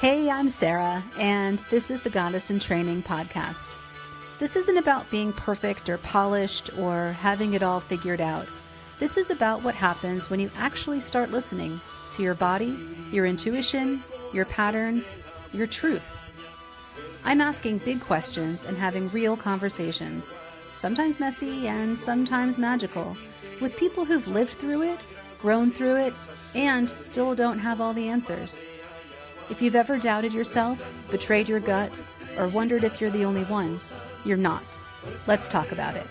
Hey, I'm Sarah, and this is the Goddess in Training podcast. This isn't about being perfect or polished or having it all figured out. This is about what happens when you actually start listening to your body, your intuition, your patterns, your truth. I'm asking big questions and having real conversations, sometimes messy and sometimes magical, with people who've lived through it, grown through it, and still don't have all the answers. If you've ever doubted yourself, betrayed your gut, or wondered if you're the only one, you're not. Let's talk about it.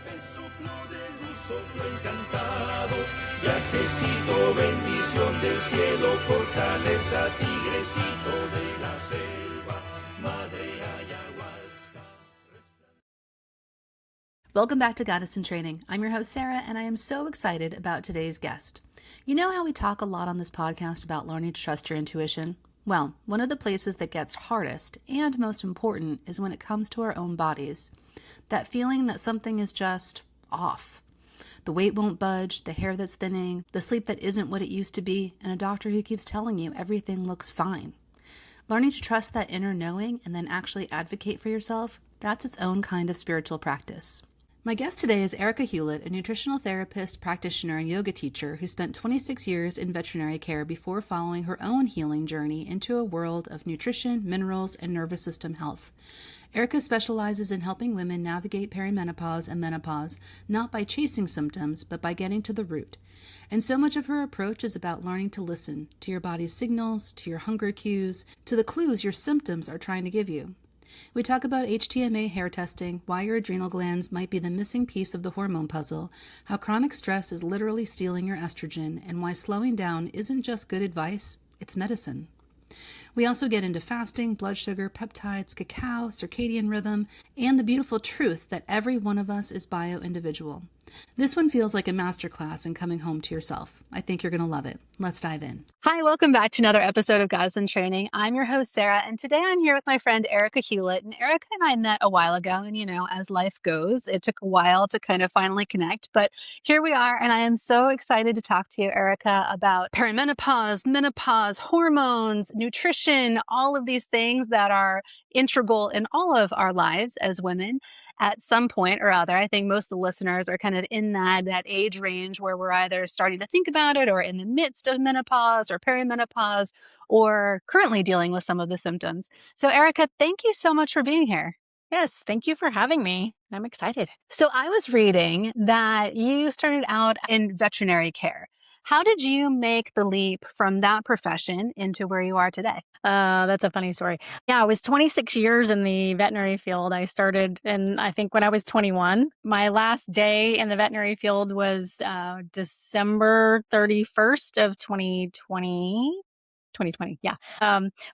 Welcome back to Goddess in Training. I'm your host, Sarah, and I am so excited about today's guest. You know how we talk a lot on this podcast about learning to trust your intuition? Well, one of the places that gets hardest and most important is when it comes to our own bodies. That feeling that something is just off. The weight won't budge, the hair that's thinning, the sleep that isn't what it used to be, and a doctor who keeps telling you everything looks fine. Learning to trust that inner knowing and then actually advocate for yourself, that's its own kind of spiritual practice. My guest today is Erika Hewlett, a nutritional therapist, practitioner, and yoga teacher who spent 26 years in veterinary care before following her own healing journey into a world of nutrition, minerals, and nervous system health. Erika specializes in helping women navigate perimenopause and menopause, not by chasing symptoms, but by getting to the root. And so much of her approach is about learning to listen to your body's signals, to your hunger cues, to the clues your symptoms are trying to give you. We talk about HTMA hair testing, why your adrenal glands might be the missing piece of the hormone puzzle, how chronic stress is literally stealing your estrogen, and why slowing down isn't just good advice, it's medicine. We also get into fasting, blood sugar, peptides, cacao, circadian rhythm, and the beautiful truth that every one of us is bio-individual. This one feels like a masterclass in coming home to yourself. I think you're going to love it. Let's dive in. Hi, welcome back to another episode of Goddess in Training. I'm your host, Sarah, and today I'm here with my friend Erika Hewlett. And Erika and I met a while ago, and as life goes, it took a while to kind of finally connect, but here we are, and I am so excited to talk to you, Erika, about perimenopause, menopause, hormones, nutrition, all of these things that are integral in all of our lives as women. At some point or other, I think most of the listeners are kind of in that age range where we're either starting to think about it or in the midst of menopause or perimenopause or currently dealing with some of the symptoms. So Erika, thank you so much for being here. Yes, thank you for having me. I'm excited. So I was reading that you started out in veterinary care. How did you make the leap from that profession into where you are today? That's a funny story. Yeah, I was 26 years in the veterinary field. I started I think when I was 21. My last day in the veterinary field was December 31st of 2020. 2020, yeah.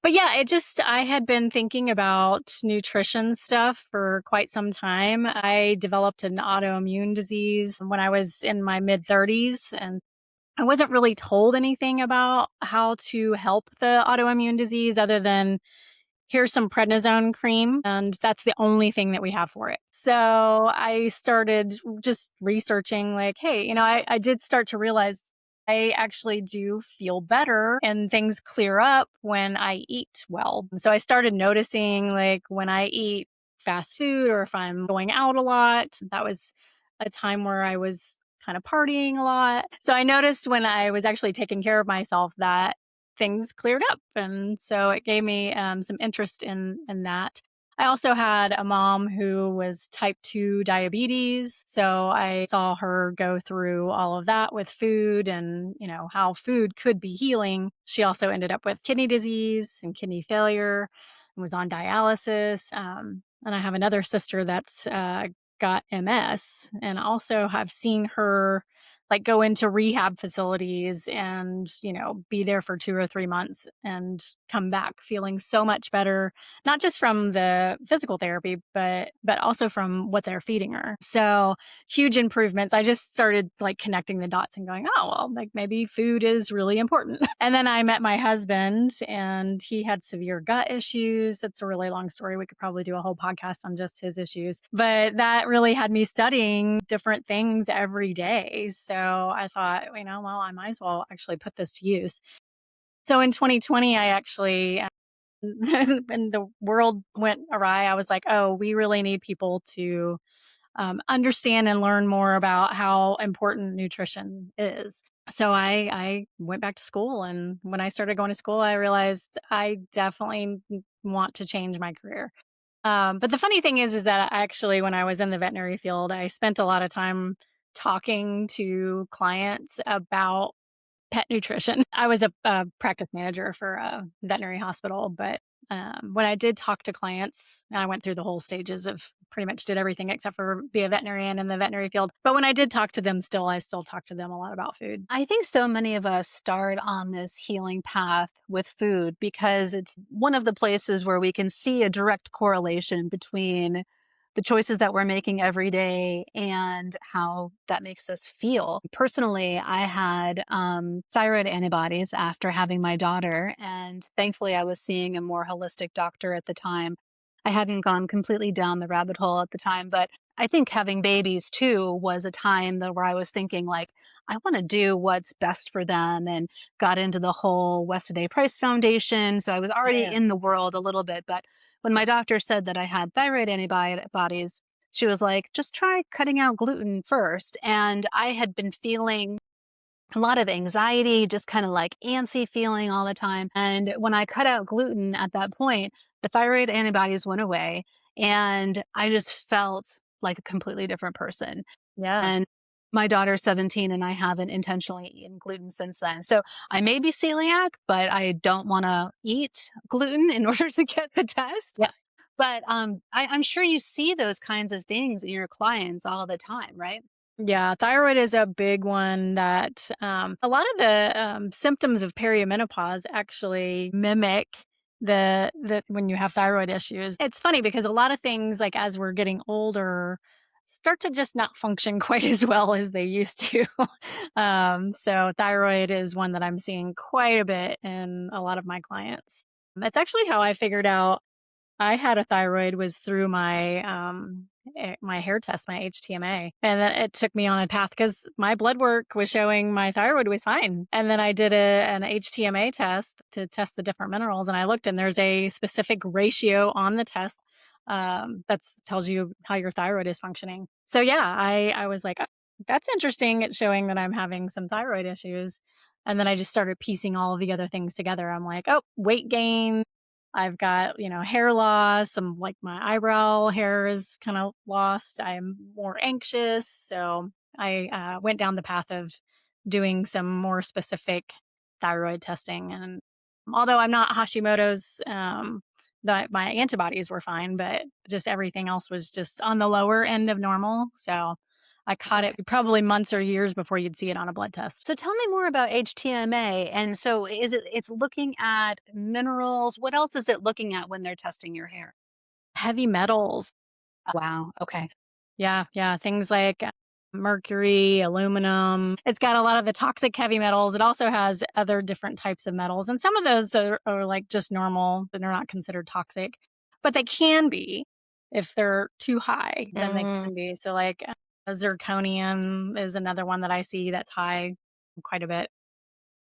But yeah, I had been thinking about nutrition stuff for quite some time. I developed an autoimmune disease when I was in my mid 30s, and I wasn't really told anything about how to help the autoimmune disease other than here's some prednisone cream, and that's the only thing that we have for it. So I started just researching like, hey, I did start to realize I actually do feel better and things clear up when I eat well. So I started noticing like when I eat fast food or if I'm going out a lot, that was a time where I was kind of partying a lot. So I noticed when I was actually taking care of myself that things cleared up. And so it gave me some interest in that. I also had a mom who was type 2 diabetes. So I saw her go through all of that with food and, how food could be healing. She also ended up with kidney disease and kidney failure and was on dialysis. And I have another sister that's got MS and also have seen her like go into rehab facilities and, be there for 2 or 3 months and come back feeling so much better, not just from the physical therapy, but also from what they're feeding her. So huge improvements. I just started like connecting the dots and going, oh, well, like maybe food is really important. And then I met my husband and he had severe gut issues. That's a really long story. We could probably do a whole podcast on just his issues, but that really had me studying different things every day. So I thought, well, I might as well actually put this to use. So in 2020, I actually and the world went awry, I was like, oh, we really need people to understand and learn more about how important nutrition is. So I went back to school. And when I started going to school, I realized I definitely want to change my career. But the funny thing is that actually, when I was in the veterinary field, I spent a lot of time talking to clients about pet nutrition. I was a practice manager for a veterinary hospital, but when I did talk to clients, I went through the whole stages of pretty much did everything except for be a veterinarian in the veterinary field. But when I did talk to them, I still talk to them a lot about food. I think so many of us start on this healing path with food because it's one of the places where we can see a direct correlation between the choices that we're making every day and how that makes us feel. Personally, I had thyroid antibodies after having my daughter, and thankfully, I was seeing a more holistic doctor at the time. I hadn't gone completely down the rabbit hole at the time, but I think having babies too was a time that where I was thinking like I want to do what's best for them and got into the whole West Day Price Foundation. So I was already Yeah. in the world a little bit. But when my doctor said that I had thyroid antibodies, she was like, just try cutting out gluten first. And I had been feeling a lot of anxiety, just kind of like antsy feeling all the time. And when I cut out gluten at that point, the thyroid antibodies went away and I just felt like a completely different person. Yeah. And my daughter's 17 and I haven't intentionally eaten gluten since then. So I may be celiac, but I don't want to eat gluten in order to get the test. Yeah. But I'm sure you see those kinds of things in your clients all the time, right? Yeah, thyroid is a big one that a lot of the symptoms of perimenopause actually mimic the when you have thyroid issues. It's funny because a lot of things, like as we're getting older, start to just not function quite as well as they used to. So thyroid is one that I'm seeing quite a bit in a lot of my clients. That's actually how I figured out I had a thyroid was through my hair test, my HTMA, and then it took me on a path because my blood work was showing my thyroid was fine, and then I did an HTMA test to test the different minerals, and I looked, and there's a specific ratio on the test that tells you how your thyroid is functioning. So yeah, I was like, that's interesting. It's showing that I'm having some thyroid issues. And then I just started piecing all of the other things together. I'm like, oh, weight gain, I've got, hair loss. Some like my eyebrow hair is kind of lost. I'm more anxious. So I went down the path of doing some more specific thyroid testing. And although I'm not Hashimoto's, my antibodies were fine, but just everything else was just on the lower end of normal. So I caught it Okay. probably months or years before you'd see it on a blood test. So tell me more about HTMA. And so it's looking at minerals. What else is it looking at when they're testing your hair? Heavy metals. Wow. Okay. Yeah, yeah, things like mercury, aluminum. It's got a lot of the toxic heavy metals. It also has other different types of metals, and some of those are like just normal, and they're not considered toxic, but they can be if they're too high. Then they Mm, can be. So, like zirconium is another one that I see that's high quite a bit.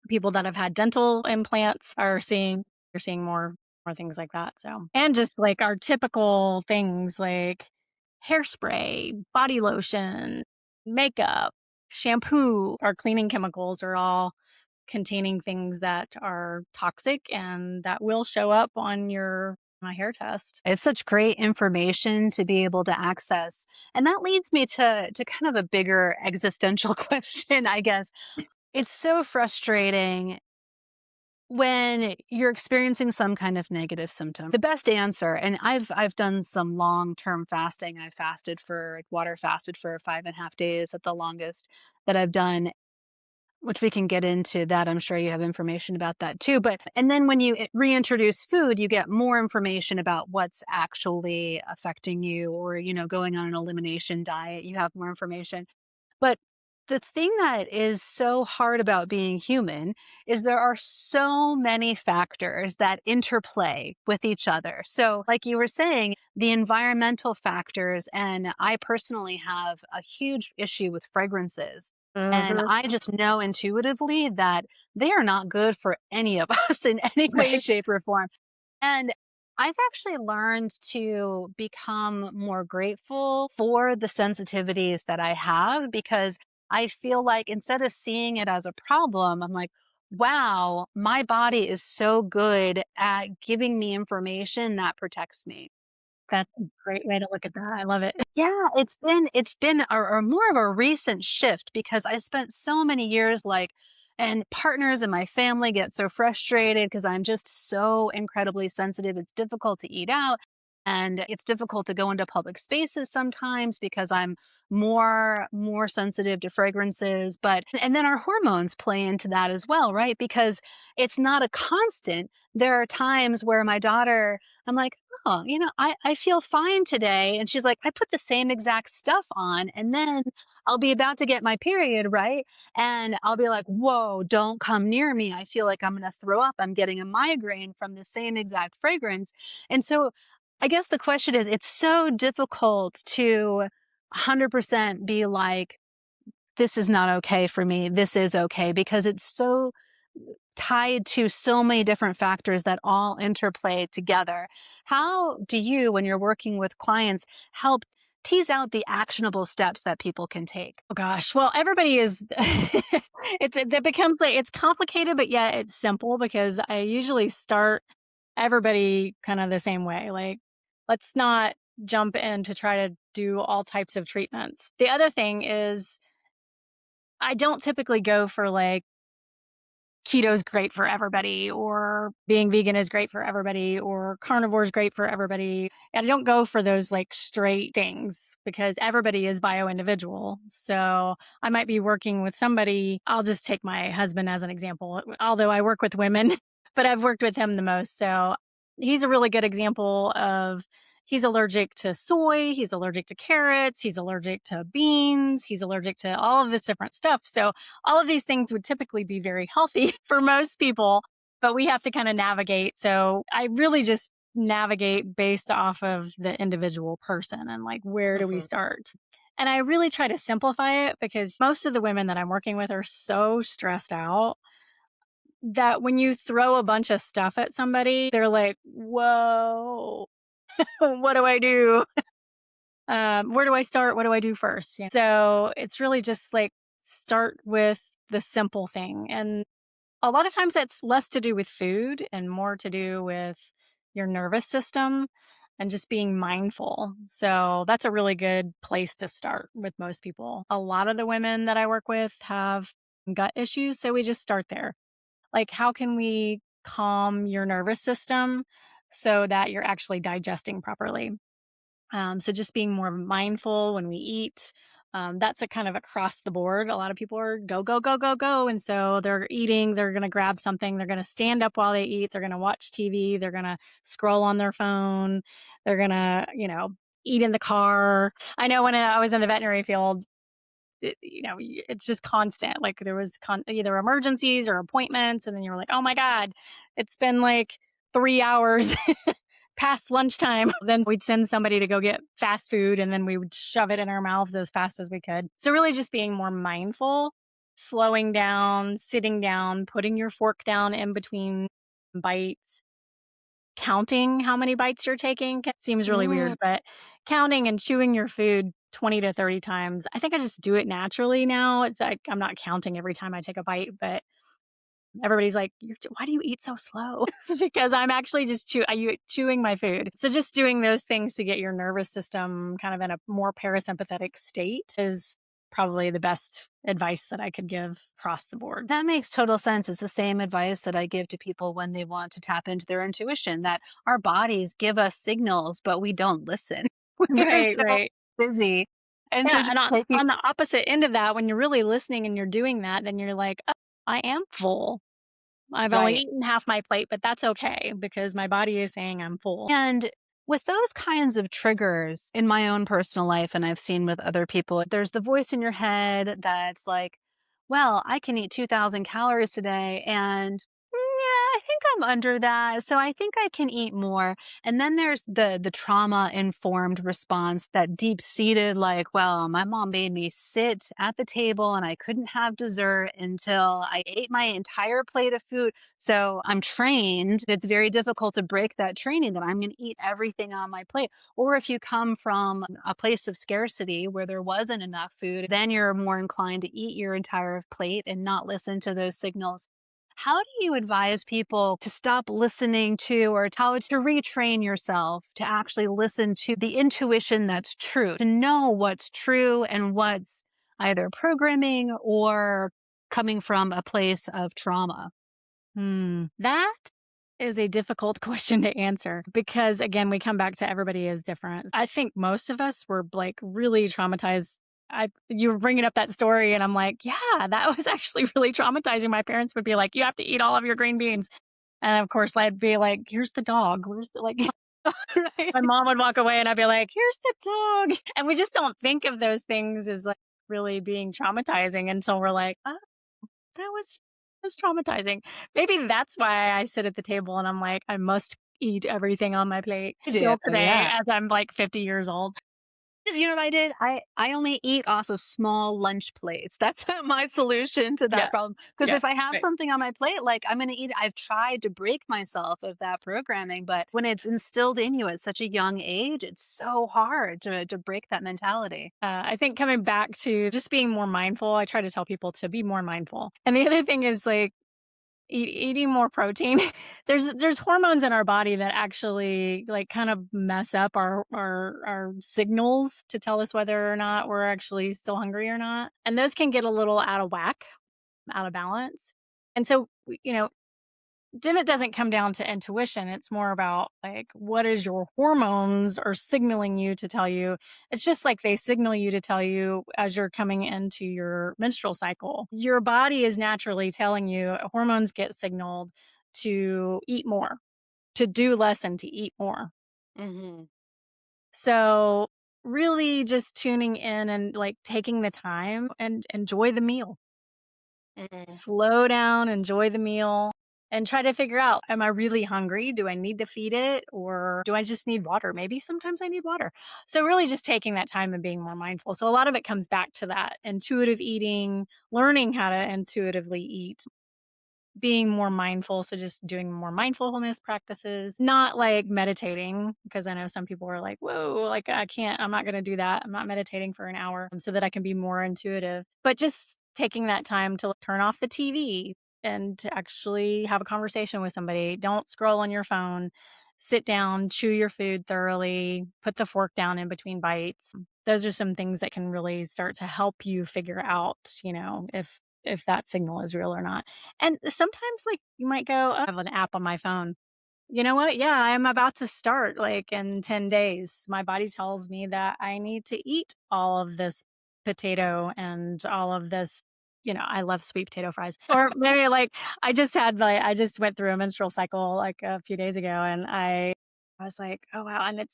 People that have had dental implants are seeing more things like that. So, and just like our typical things like hairspray, body lotion, makeup, shampoo, our cleaning chemicals are all containing things that are toxic and that will show up on your my hair test. it's such great information to be able to access. And that leads me to kind of a bigger existential question, I guess. It's so frustrating when you're experiencing some kind of negative symptom. The best answer, and I've done some long-term fasting. I fasted for like water fasted for 5.5 days at the longest that I've done, which we can get into that. I'm sure you have information about that too. But and then when you reintroduce food, you get more information about what's actually affecting you, or going on an elimination diet, you have more information. But the thing that is so hard about being human is there are so many factors that interplay with each other. So, like you were saying, the environmental factors, and I personally have a huge issue with fragrances. And Mhm. I just know intuitively that they are not good for any of us in any way, Right. shape, or form. And I've actually learned to become more grateful for the sensitivities that I have because I feel like instead of seeing it as a problem, I'm like, wow, my body is so good at giving me information that protects me. That's a great way to look at that. I love it. Yeah, it's been a more of a recent shift because I spent so many years like and partners in my family get so frustrated because I'm just so incredibly sensitive. It's difficult to eat out and it's difficult to go into public spaces sometimes because I'm more sensitive to fragrances, but and then our hormones play into that as well, right? Because it's not a constant. There are times where my daughter I'm like, oh, I feel fine today. And she's like, I put the same exact stuff on. And then I'll be about to get my period, right? And I'll be like, whoa, don't come near me. I feel like I'm going to throw up. I'm getting a migraine from the same exact fragrance. And so I guess the question is, it's so difficult to 100% be like, this is not okay for me. This is okay because it's so tied to so many different factors that all interplay together. How do you, when you're working with clients, help tease out the actionable steps that people can take? Oh gosh. Well, everybody is it becomes like it's complicated, but yet it's simple because I usually start everybody kind of the same way. Like, let's not jump in to try to do all types of treatments. The other thing is I don't typically go for like keto's great for everybody or being vegan is great for everybody or carnivore is great for everybody. And I don't go for those like straight things because everybody is bio individual. So I might be working with somebody. I'll just take my husband as an example, although I work with women, but I've worked with him the most. So he's a really good example of he's allergic to soy, he's allergic to carrots, he's allergic to beans, he's allergic to all of this different stuff. So all of these things would typically be very healthy for most people, but we have to kind of navigate. So I really just navigate based off of the individual person and like, where do we Mhm. start? And I really try to simplify it because most of the women that I'm working with are so stressed out that when you throw a bunch of stuff at somebody, they're like, whoa, what do I do? Where do I start? What do I do first? So it's really just like start with the simple thing. And a lot of times that's less to do with food and more to do with your nervous system and just being mindful. So that's a really good place to start with most people. A lot of the women that I work with have gut issues. So we just start there. Like, how can we calm your nervous system so that you're actually digesting properly? So just being more mindful when we eat. That's a kind of across the board. A lot of people are go, go, go, go, go. And so they're eating, they're going to grab something, they're going to stand up while they eat, they're going to watch TV, they're going to scroll on their phone, they're going to, eat in the car. I know when I was in the veterinary field, it's just constant. Like there was either emergencies or appointments. And then you were like, oh my God, it's been like 3 hours past lunchtime. Then we'd send somebody to go get fast food and then we would shove it in our mouths as fast as we could. So, really, just being more mindful, slowing down, sitting down, putting your fork down in between bites, counting how many bites you're taking. It seems really Mm. weird, but counting and chewing your food 20 to 30 times. I think I just do it naturally now. It's like I'm not counting every time I take a bite, but everybody's like, "Why do you eat so slow?" It's because I'm actually just chewing my food. So just doing those things to get your nervous system kind of in a more parasympathetic state is probably the best advice that I could give across the board. That makes total sense. It's the same advice that I give to people when they want to tap into their intuition that our bodies give us signals, but we don't listen. We're Right, so right. busy. And so Yeah, and just taking on the opposite end of that, when you're really listening and you're doing that, then you're like, "Oh, I am full. I've only right. eaten half my plate, but that's okay because my body is saying I'm full." And with those kinds of triggers in my own personal life, and I've seen with other people, there's the voice in your head that's like, well, I can eat 2,000 calories today. And I think I'm under that. So I think I can eat more. And then there's the trauma informed response, that deep seated, like, well, my mom made me sit at the table and I couldn't have dessert until I ate my entire plate of food. So I'm trained. It's very difficult to break that training that I'm going to eat everything on my plate. Or if you come from a place of scarcity where there wasn't enough food, then you're more inclined to eat your entire plate and not listen to those signals. How do you advise people to stop listening to, or how to retrain yourself to actually listen to the intuition that's true, to know what's true and what's either programming or coming from a place of trauma? That is a difficult question to answer because, again, we come back to everybody is different. I think most of us were like really traumatized. You were bringing up that story, and I'm like, yeah, that was actually really traumatizing. My parents would be like, you have to eat all of your green beans. And of course, I'd be like, here's the dog. Where's the, like, Right. my mom would walk away and I'd be like, here's the dog. And we just don't think of those things as like really being traumatizing until we're like, oh, that was traumatizing. Maybe that's why I sit at the table and I'm like, I must eat everything on my plate I do. still today Yeah. as I'm like 50 years old. You know what I did? I only eat off of small lunch plates. That's my solution to that Yeah. problem. Because Yeah. if I have Right. something on my plate, like, I'm gonna eat it. I've tried to break myself of that programming, but when it's instilled in you at such a young age, it's so hard to break that mentality. I think coming back to just being more mindful, I try to tell people to be more mindful. And the other thing is like, eating more protein. There's hormones in our body that actually like kind of mess up our signals to tell us whether or not we're actually still hungry or not. And those can get a little out of whack, out of balance. And so, then it doesn't come down to intuition. It's more about like what is your hormones are signaling you to tell you. It's just like they signal you to tell you as you're coming into your menstrual cycle. Your body is naturally telling you, hormones get signaled to eat more, to do less and to eat more. Hmm. So really just tuning in and like taking the time and enjoy the meal. Hmm. Slow down, enjoy the meal, and try to figure out, am I really hungry? Do I need to feed it? Or do I just need water? Maybe sometimes I need water. So, really, just taking that time and being more mindful. So, a lot of it comes back to that intuitive eating, learning how to intuitively eat, being more mindful. So, just doing more mindfulness practices, not like meditating, because I know some people are like, whoa, like I can't, I'm not going to do that. I'm not meditating for an hour so that I can be more intuitive. But just taking that time to turn off the TV and to actually have a conversation with somebody. Don't scroll on your phone. Sit down, chew your food thoroughly, put the fork down in between bites. Those are some things that can really start to help you figure out, if that signal is real or not. And sometimes, like, you might go, "Oh, I have an app on my phone. You know what? Yeah, I'm about to start, like, in 10 days. My body tells me that I need to eat all of this potato and all of this." I love sweet potato fries. Or maybe, like, I just went through a menstrual cycle, like, a few days ago, and I was like, "Oh, wow." And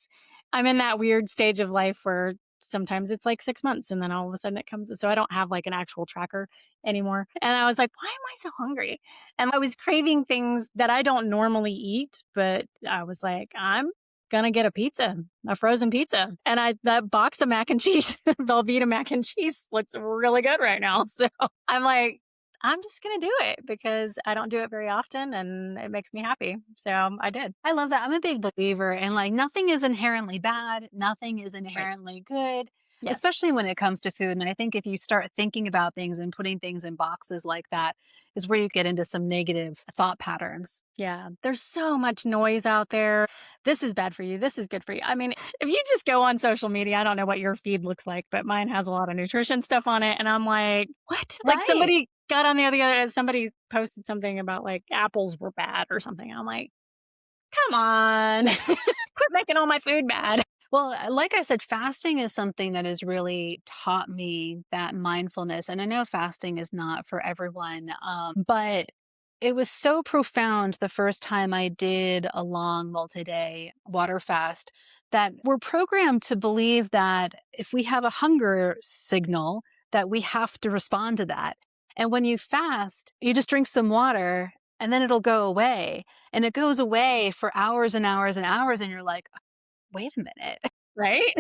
I'm in that weird stage of life where sometimes it's, like, 6 months, and then all of a sudden it comes, so I don't have, like, an actual tracker anymore. And I was like, "Why am I so hungry?" And I was craving things that I don't normally eat, but I was like, "I'm gonna get a frozen pizza." And that box of mac and cheese, Velveeta mac and cheese looks really good right now. So I'm like, I'm just gonna do it because I don't do it very often and it makes me happy. So I did. I love that. I'm a big believer in, like, nothing is inherently bad, nothing is Right. inherently good, Yes. especially when it comes to food. And I think if you start thinking about things and putting things in boxes like that, is where you get into some negative thought patterns. Yeah, there's so much noise out there. This is bad for you. This is good for you. I mean, if you just go on social media, I don't know what your feed looks like, but mine has a lot of nutrition stuff on it. And I'm like, what? Like Right. somebody posted something about like apples were bad or something. I'm like, come on, quit making all my food bad. Well, like I said, fasting is something that has really taught me that mindfulness. And I know fasting is not for everyone, but it was so profound the first time I did a long multi day water fast that we're programmed to believe that if we have a hunger signal, that we have to respond to that. And when you fast, you just drink some water and then it'll go away. And it goes away for hours and hours and hours. And you're like, wait a minute. Right?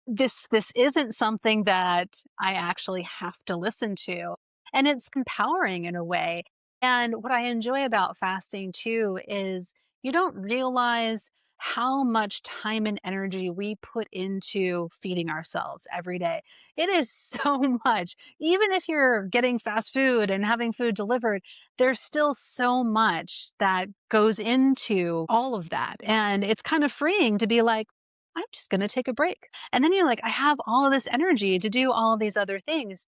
This isn't something that I actually have to listen to, and it's empowering in a way. And what I enjoy about fasting too is you don't realize how much time and energy we put into feeding ourselves every day. It is so much. Even if you're getting fast food and having food delivered, there's still so much that goes into all of that. And it's kind of freeing to be like, I'm just going to take a break. And then you're like, I have all of this energy to do all of these other things.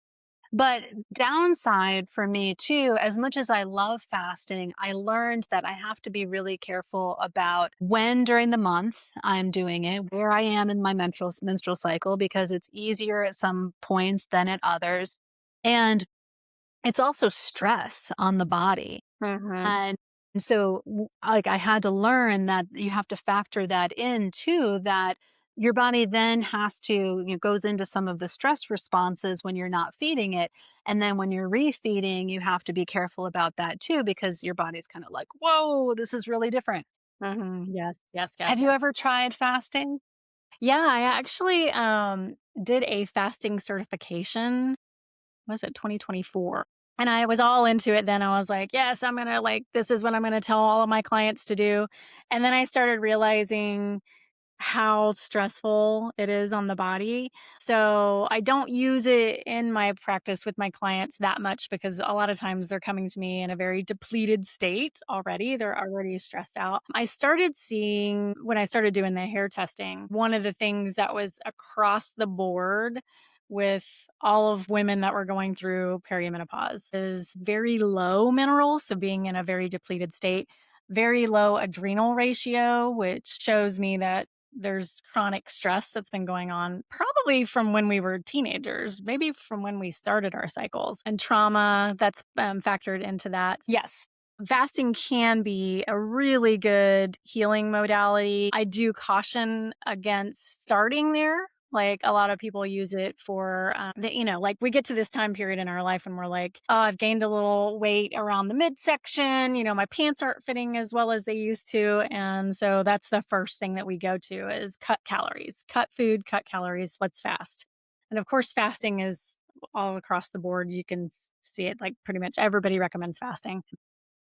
But downside for me too, as much as I love fasting, I learned that I have to be really careful about when during the month I'm doing it, where I am in my menstrual cycle, because it's easier at some points than at others. And it's also stress on the body. Mhm. And so, like, I had to learn that you have to factor that in too, that your body then has to, goes into some of the stress responses when you're not feeding it. And then when you're refeeding, you have to be careful about that too, because your body's kind of like, whoa, this is really different. Mhm. Yes, yes, yes, Have you yes. ever tried fasting? Yeah, I actually, did a fasting certification, was it 2024? And I was all into it then. I was like, "Yes, I'm gonna this is what I'm gonna tell all of my clients to do." And then I started realizing how stressful it is on the body. So I don't use it in my practice with my clients that much because a lot of times they're coming to me in a very depleted state already. They're already stressed out. I started seeing when I started doing the hair testing, one of the things that was across the board with all of women that were going through perimenopause is very low minerals. So being in a very depleted state, very low adrenal ratio, which shows me that there's chronic stress that's been going on probably from when we were teenagers, maybe from when we started our cycles, and trauma that's factored into that. Yes. Fasting can be a really good healing modality. I do caution against starting there. Like a lot of people use it for, like we get to this time period in our life and we're like, oh, I've gained a little weight around the midsection. My pants aren't fitting as well as they used to. And so that's the first thing that we go to is cut calories, cut food, cut calories. Let's fast. And of course, fasting is all across the board. You can see it like pretty much everybody recommends fasting.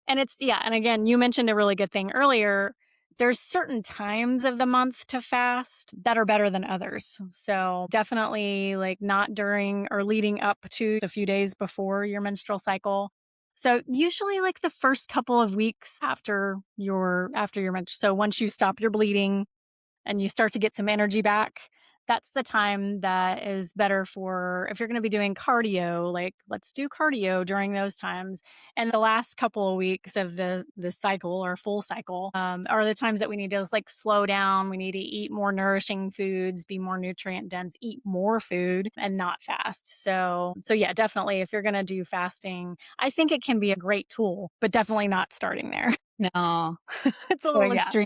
And it's yeah, and again, you mentioned a really good thing earlier. There's certain times of the month to fast that are better than others. So, definitely like not during or leading up to the few days before your menstrual cycle. So, usually like the first couple of weeks after your menstrual. So, once you stop your bleeding, and you start to get some energy back, that's the time that is better for if you're going to be doing cardio, like let's do cardio during those times. And the last couple of weeks of the cycle or full cycle are the times that we need to just like slow down. We need to eat more nourishing foods, be more nutrient dense, eat more food and not fast. So yeah, definitely if you're going to do fasting, I think it can be a great tool, but definitely not starting there. No, it's a So little yeah. extreme.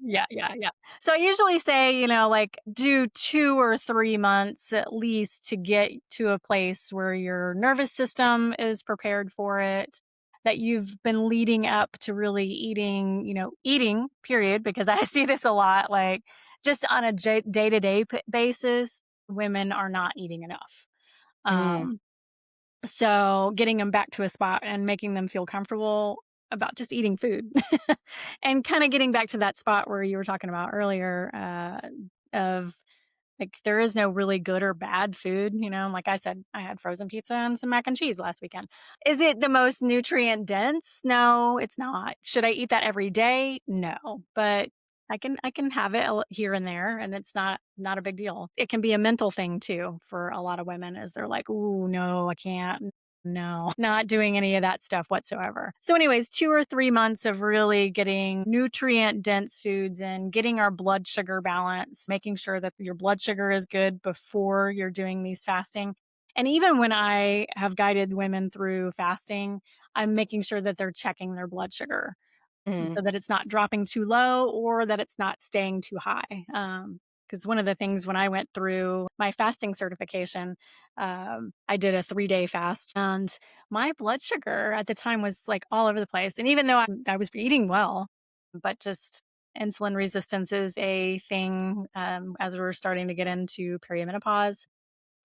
Yeah, yeah, yeah. So I usually say, like do 2 or 3 months at least to get to a place where your nervous system is prepared for it, that you've been leading up to really eating, period, because I see this a lot, like just on a day-to-day basis, women are not eating enough. Mm, Um, so getting them back to a spot and making them feel comfortable about just eating food and kind of getting back to that spot where you were talking about earlier of like there is no really good or bad food. Like I said, I had frozen pizza and some mac and cheese last weekend. Is it the most nutrient dense? No, it's not. Should I eat that every day? No, but I can have it here and there, and it's not a big deal. It can be a mental thing too for a lot of women, as they're like, "Ooh, no, I can't." No, not doing any of that stuff whatsoever. So, anyways, 2 or 3 months of really getting nutrient dense foods and getting our blood sugar balance, making sure that your blood sugar is good before you're doing these fasting. And even when I have guided women through fasting, I'm making sure that they're checking their blood sugar mm. so that it's not dropping too low or that it's not staying too high. Because one of the things when I went through my fasting certification, I did a 3-day fast, and my blood sugar at the time was like all over the place. And even though I was eating well, but just insulin resistance is a thing as we're starting to get into perimenopause.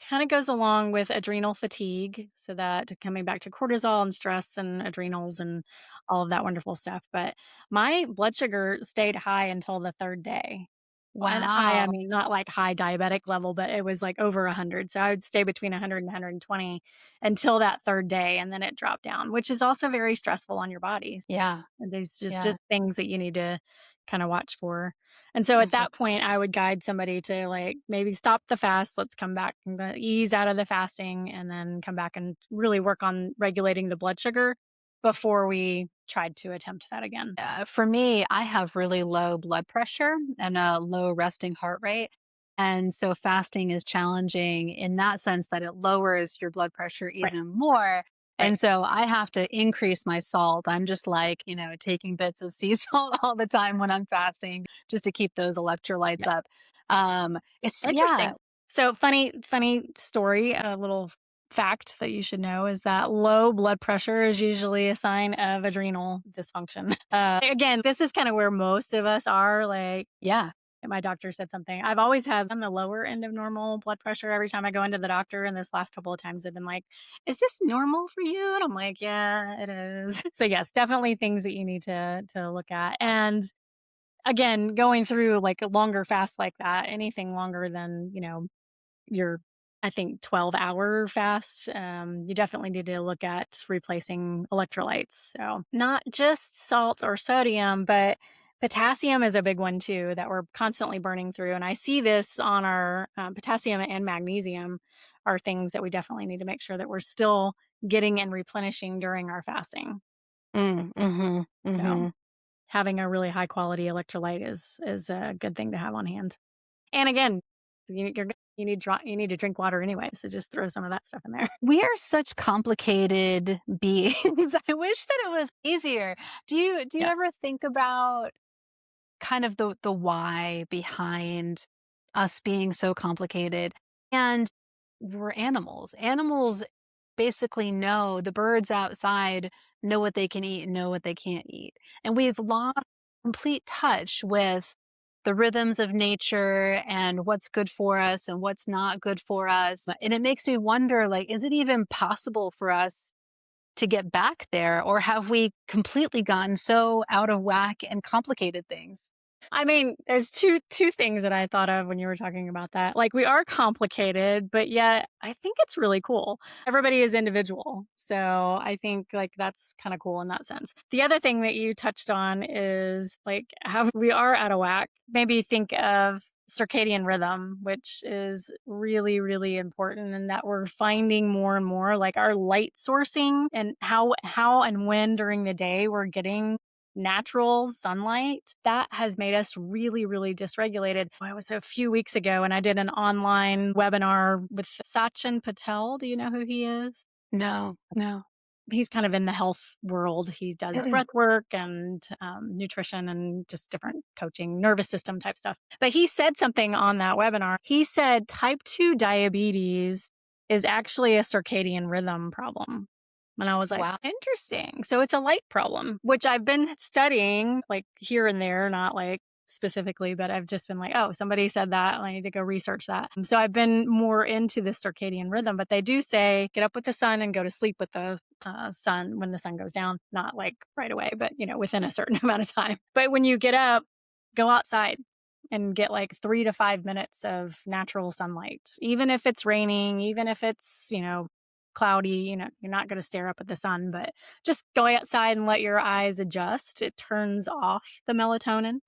Kind of goes along with adrenal fatigue. So that coming back to cortisol and stress and adrenals and all of that wonderful stuff. But my blood sugar stayed high until the third day. And high, I Wow. mean, not like high diabetic level, but it was like over 100. So I would stay between 100 and 120 until that third day, and then it dropped down, which is also very stressful on your body. Yeah. And there's just Yeah. just things that you need to kinda watch for. And so at Mhm. that point, I would guide somebody to, like, maybe stop the fast, let's come back and ease out of the fasting, and then come back and really work on regulating the blood sugar before we tried to attempt that again. For me, I have really low blood pressure and a low resting heart rate. And so fasting is challenging in that sense that it lowers your blood pressure Right, even more. right. And so I have to increase my salt. I'm just like, taking bits of sea salt all the time when I'm fasting just to keep those electrolytes Yeah. up. Yeah. Interesting. So funny story, a little fact that you should know is that low blood pressure is usually a sign of adrenal dysfunction. Again, this is kind of where most of us are. Like Yeah. my doctor said something. I've always had on the lower end of normal blood pressure every time I go into the doctor. And this last couple of times they've been like, "Is this normal for you?" And I'm like, "Yeah, it is." So yes, definitely things that you need to look at. And again, going through like a longer fast like that, anything longer than, your, I think, 12-hour fast, you definitely need to look at replacing electrolytes. So, not just salt or sodium, but potassium is a big one too that we're constantly burning through. And I see this on our potassium and magnesium are things that we definitely need to make sure that we're still getting and replenishing during our fasting. Mm, So, mhm. having a really high quality electrolyte is a good thing to have on hand. And again, you need to drink water anyway, so just throw some of that stuff in there. We are such complicated beings. I wish that it was easier. Do you Yeah. ever think about kind of the why behind us being so complicated? And we're animals. Animals basically know the birds outside know what they can eat and know what they can't eat. And we've lost complete touch with the rhythms of nature and what's good for us and what's not good for us. And it makes me wonder, like, is it even possible for us to get back there, or have we completely gotten so out of whack and complicated things? I mean, there's two things that I thought of when you were talking about that. Like, we are complicated, but yet I think it's really cool. Everybody is individual. So, I think, like, that's kinda cool in that sense. The other thing that you touched on is, like, how we are out of whack. Maybe think of circadian rhythm, which is really, really important, and that we're finding more and more, like, our light sourcing and how and when during the day we're getting natural sunlight, that has made us really, really dysregulated. I was a few weeks ago and I did an online webinar with Sachin Patel. Do you know who he is? No, no. He's kind of in the health world. He does breath work and nutrition and just different coaching, nervous system type stuff. But he said something on that webinar. He said type 2 diabetes is actually a circadian rhythm problem. And I was like, Wow. interesting. So it's a light problem, which I've been studying like here and there, not like specifically, but I've just been like, oh, somebody said that. I need to go research that. So I've been more into the circadian rhythm, but they do say get up with the sun and go to sleep with the sun when the sun goes down, not like right away, but within a certain amount of time. But when you get up, go outside and get like 3 to 5 minutes of natural sunlight, even if it's raining, even if it's, cloudy, you're not going to stare up at the sun, but just go outside and let your eyes adjust. It turns off the melatonin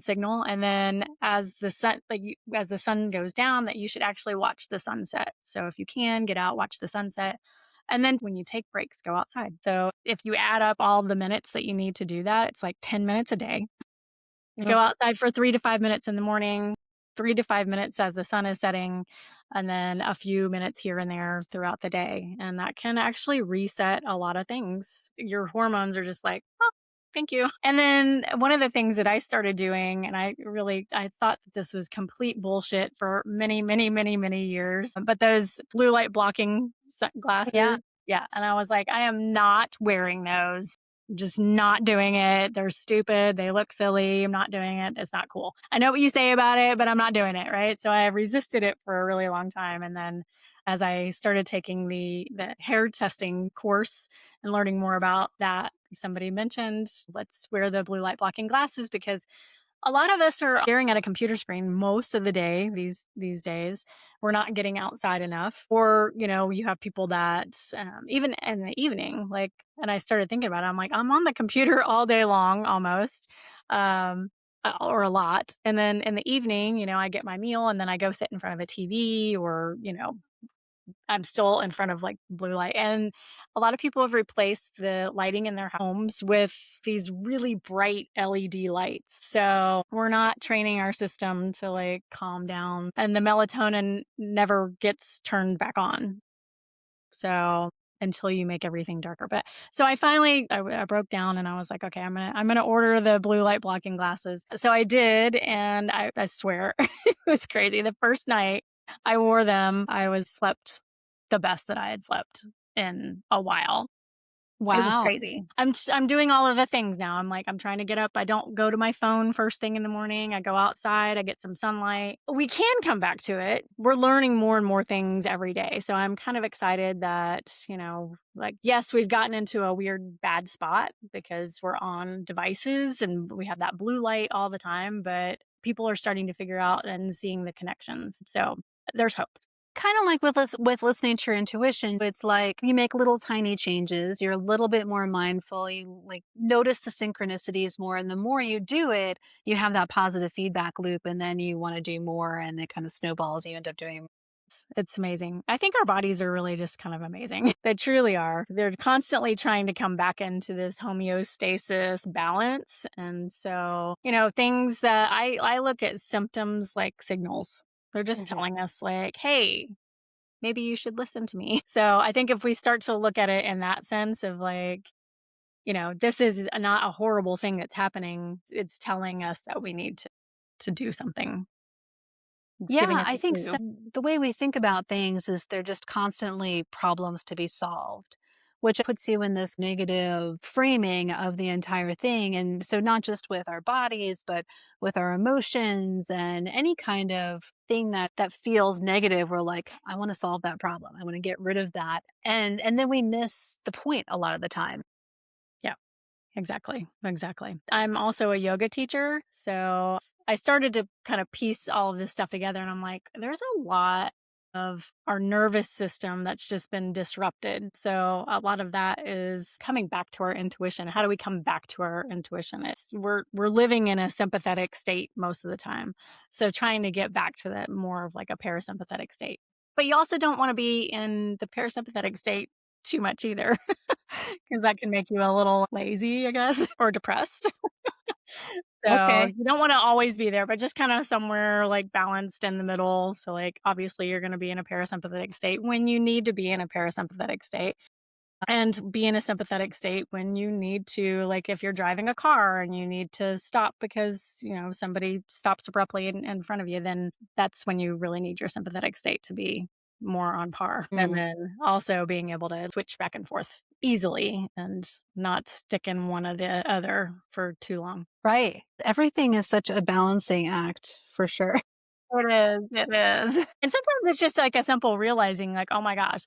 signal. And then as the sun, as the sun goes down, that you should actually watch the sunset. So if you can get out, watch the sunset. And then when you take breaks, go outside. So if you add up all the minutes that you need to do that, it's like 10 minutes a day. Mm. Go outside for 3 to 5 minutes in the morning, 3 to 5 minutes as the sun is setting, and then a few minutes here and there throughout the day. And that can actually reset a lot of things. Your hormones are just like, "Oh." Thank you. And then one of the things that I started doing, and I thought that this was complete bullshit for many, many, many, many years, but those blue light blocking Yeah. glasses, yeah. And I was like, I am not wearing those. Just not doing it. They're stupid. They look silly. I'm not doing it. It's not cool. I know what you say about it, but I'm not doing it. Right. So I resisted it for a really long time. And then as I started taking the hair testing course and learning more about that, somebody mentioned, let's wear the blue light blocking glasses because a lot of us are staring at a computer screen most of the day these days. We're not getting outside enough, or you have people that even in the evening, like, and I started thinking about it. I'm like, I'm on the computer all day long, almost, um, or a lot, and then in the evening, I get my meal, and then I go sit in front of a TV, or I'm still in front of like blue light. And a lot of people have replaced the lighting in their homes with these really bright LED lights. So we're not training our system to like calm down, and the melatonin never gets turned back on. So until you make everything darker. But so I broke down and I was like, okay, I'm gonna order the blue light blocking glasses. So I did, and I swear it was crazy. The first night I wore them, I was slept the best that I had slept in a while. It was Wow. crazy. I'm doing all of the things now. I'm like, I'm trying to get up. I don't go to my phone first thing in the morning. I go outside, I get some sunlight. We can come back to it. We're learning more and more things every day. So I'm kind of excited that, like, yes, we've gotten into a weird bad spot because we're on devices and we have that blue light all the time, but people are starting to figure out and seeing the connections. So there's hope. Kind of like with listening to your intuition, it's like you make little tiny changes. You're a little bit more mindful. You like notice the synchronicities more, and the more you do it, you have that positive feedback loop, and then you want to do more, and it kind of snowballs. You end up doing. It's amazing. I think our bodies are really just kind of amazing. They truly are. They're constantly trying to come back into this homeostasis balance. And so, things that I look at symptoms like signals. They're just Mhm. telling us like, hey, maybe you should listen to me. So I think if we start to look at it in that sense of like, this is not a horrible thing that's happening. It's telling us that we need to do something. It's giving Yeah, us I a think so. clue. The way we think about things is they're just constantly problems to be solved, which puts you in this negative framing of the entire thing. And so, not just with our bodies, but with our emotions and any kind of thing that feels negative. We're like, I want to solve that problem. I want to get rid of that, and then we miss the point a lot of the time. Yeah. Exactly, exactly. I'm also a yoga teacher, so I started to kind of piece all of this stuff together, and I'm like, there's a lot of our nervous system that's just been disrupted. So a lot of that is coming back to our intuition. How do we come back to our intuition? We're living in a sympathetic state most of the time. So trying to get back to that more of like a parasympathetic state. But you also don't want to be in the parasympathetic state too much either. 'Cause that can make you a little lazy, I guess, or depressed. So, Okay. you don't wanna always be there, but just kinda somewhere, like, balanced in the middle. So, like, obviously, you're gonna be in a parasympathetic state when you need to be in a parasympathetic state, and be in a sympathetic state when you need to, like, if you're driving a car and you need to stop because, somebody stops abruptly in front of you, then that's when you really need your sympathetic state to be more on par. And Mm, then also being able to switch back and forth easily and not stick in one or the other for too long. right. Everything is such a balancing act for sure. It is. And sometimes it's just like a simple realizing, like, oh my gosh,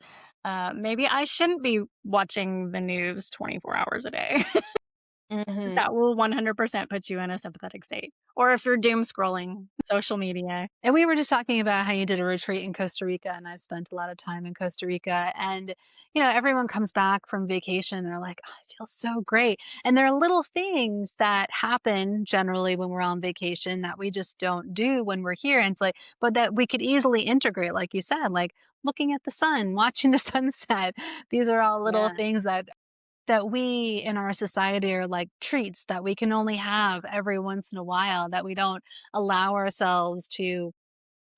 maybe I shouldn't be watching the news 24 hours a day. Mhm. That will 100% put you in a sympathetic state. Or if you're doom scrolling social media. And we were just talking about how you did a retreat in Costa Rica, and I've spent a lot of time in Costa Rica. And, everyone comes back from vacation. They're like, oh, I feel so great. And there are little things that happen generally when we're on vacation that we just don't do when we're here. And it's like, but that we could easily integrate, like you said, like looking at the sun, watching the sunset. These are all little Yeah. things that we in our society are like treats that we can only have every once in a while, that we don't allow ourselves to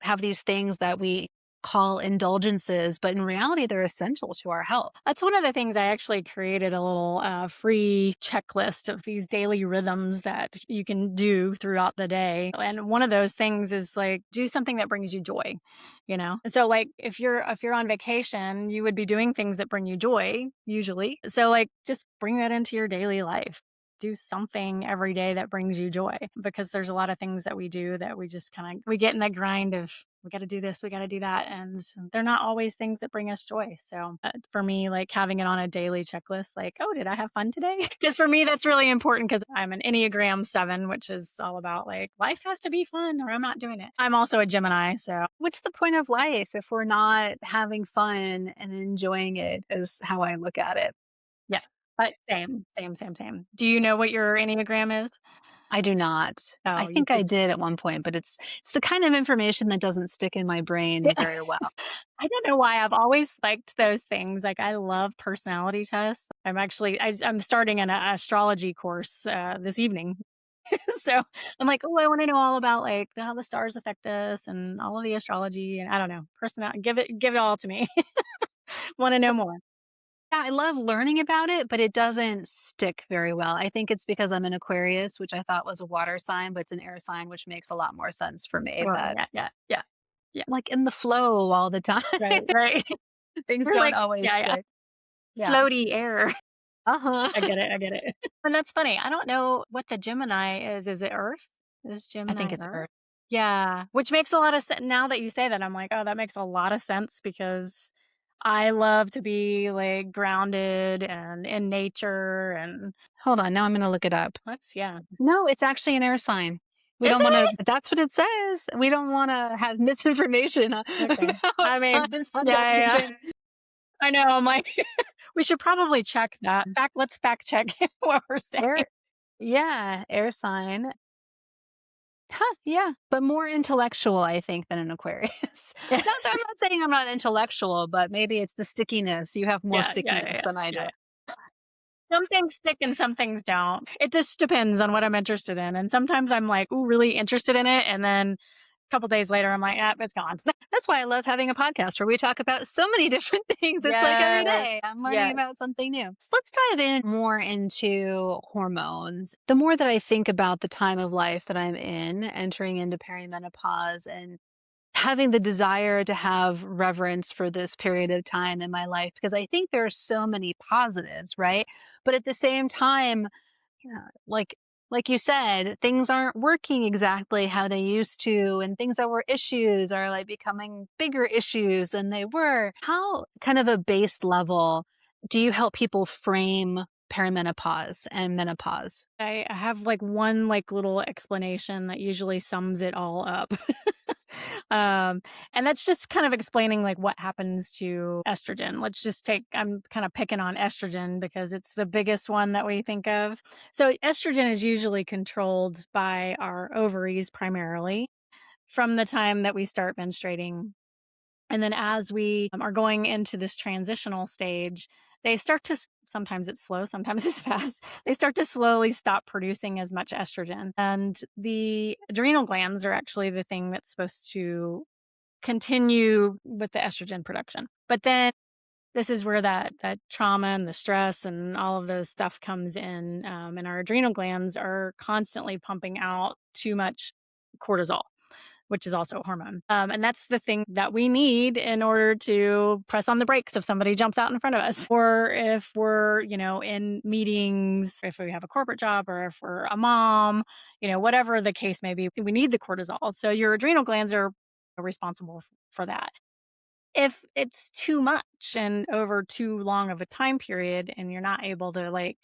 have these things that we call indulgences, but in reality, they're essential to our health. That's one of the things I actually created a little free checklist of these daily rhythms that you can do throughout the day. And one of those things is like do something that brings you joy, you know? So like if you're on vacation, you would be doing things that bring you joy usually. So like just bring that into your daily life. Do something every day that brings you joy because there's a lot of things that we do that we just kind of we get in that grind of we got to do this, we got to do that. And they're not always things that bring us joy. So for me, like having it on a daily checklist, like, oh, did I have fun today? Because for me, that's really important because I'm an Enneagram 7, which is all about like life has to be fun or I'm not doing it. I'm also a Gemini. So What's the point of life if we're not having fun and enjoying it, is how I look at it. yeah, but same, same, same, same. Do you know what your Enneagram is? I do not. I Oh, you think I should. did at one point, but it's the kind of information that doesn't stick in my brain very well. I don't know why I've always liked those things. Like I love personality tests. I'm starting an astrology course this evening. So I'm like, oh, I want to know all about like how the stars affect us and all of the astrology and I don't know, personality. Give it all to me. Want to know more? Yeah, I love learning about it, but it doesn't stick very well. I think it's because I'm an Aquarius, which I thought was a water sign, but it's an air sign, which makes a lot more sense for me. Well, But yeah, yeah, yeah, yeah. like in the flow all the time, Right, right. things We're don't like, always yeah, yeah, stick. Yeah. floaty air. Uh-huh. I get it. I get it. And that's funny. I don't know what the Gemini is. Is it Earth? Is I think Gemini it's Earth? Earth. Yeah, which makes a lot of sense. Now that you say that, I'm like, oh, that makes a lot of sense because I love to be like grounded and in nature. And Hold on, now I'm gonna look it up. that's, yeah. No, it's actually an air sign. We Is don't wanna, it? that's what it says. We don't wanna have misinformation Okay. about I mean, signs on yeah, yeah, yeah. messaging. I know. I'm like, we should probably check that. In fact, let's fact check what we're saying. Air Yeah, air sign. Huh, yeah, but more intellectual, I think, than an Aquarius. Yeah, Not that I'm not saying I'm not intellectual, but maybe it's the stickiness. You have more yeah, yeah, stickiness yeah, than I yeah. do. Yeah. Some things stick and some things don't. It just depends on what I'm interested in. And sometimes I'm like, ooh, really interested in it. And then a couple days later, I'm like, yeah, it's gone. That's why I love having a podcast where we talk about so many different things. It's like every Yes. day I'm learning Yes. about something new. So let's dive in more into hormones. The more that I think about the time of life that I'm in, entering into perimenopause and having the desire to have reverence for this period of time in my life, because I think there are so many positives, right? But at the same time, yeah, like you said, things aren't working exactly how they used to, and things that were issues are like becoming bigger issues than they were. How kind of a base level do you help people frame perimenopause and menopause? I have like one like little explanation that usually sums it all up. um, and that's just kind of explaining like what happens to estrogen. Let's just take, I'm kind of picking on estrogen because it's the biggest one that we think of. So, estrogen is usually controlled by our ovaries primarily from the time that we start menstruating. And then as we are going into this transitional stage, they start to, sometimes it's slow, sometimes it's fast. They start to slowly stop producing as much estrogen. And the adrenal glands are actually the thing that's supposed to continue with the estrogen production. But then this is where that trauma and the stress and all of the stuff comes in, and our adrenal glands are constantly pumping out too much cortisol, which is also a hormone. And that's the thing that we need in order to press on the brakes if somebody jumps out in front of us. Or if we're, in meetings, if we have a corporate job or if we're a mom, whatever the case may be, we need the cortisol. So your adrenal glands are responsible for that. If it's too much and over too long of a time period and you're not able to like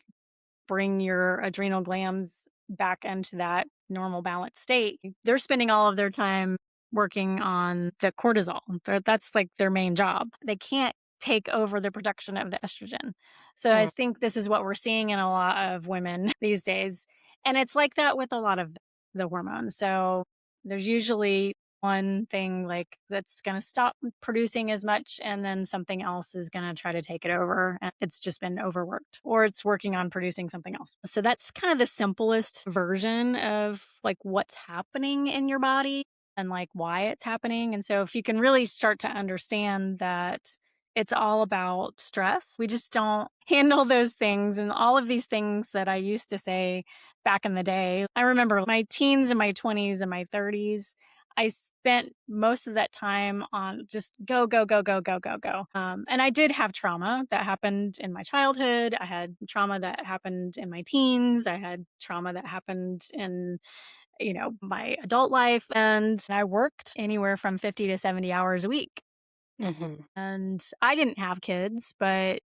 bring your adrenal glands back into that normal balanced state, they're spending all of their time working on the cortisol. That's like their main job. They can't take over the production of the estrogen. So I Mm. think this is what we're seeing in a lot of women these days. And it's like that with a lot of the hormones. So there's usually one thing like that's going to stop producing as much and then something else is going to try to take it over and it's just been overworked or it's working on producing something else. So that's kind of the simplest version of like what's happening in your body. and like why it's happening. And so if you can really start to understand that it's all about stress, we just don't handle those things. And all of these things that I used to say back in the day, I remember my teens and my 20s and my 30s. I spent most of that time on just go, go, go, go, go, go, go. And I did have trauma that happened in my childhood. I had trauma that happened in my teens. I had trauma that happened in my adult life. And I worked anywhere from 50 to 70 hours a week. Hmm. And I didn't have kids, but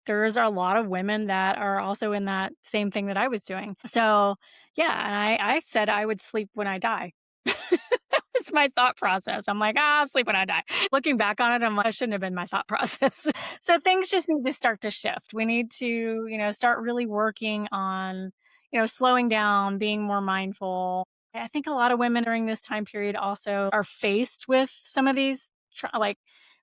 there's a lot of women that are also in that same thing that I was doing. So, yeah, and I said I would sleep when I die. That was my thought process. I'm like, I'll sleep when I die. Looking back on it, I'm like, that shouldn't have been my thought process. So things just need to start to shift. We need to, start really working on, slowing down, being more mindful. I think a lot of women during this time period also are faced with some of these, like,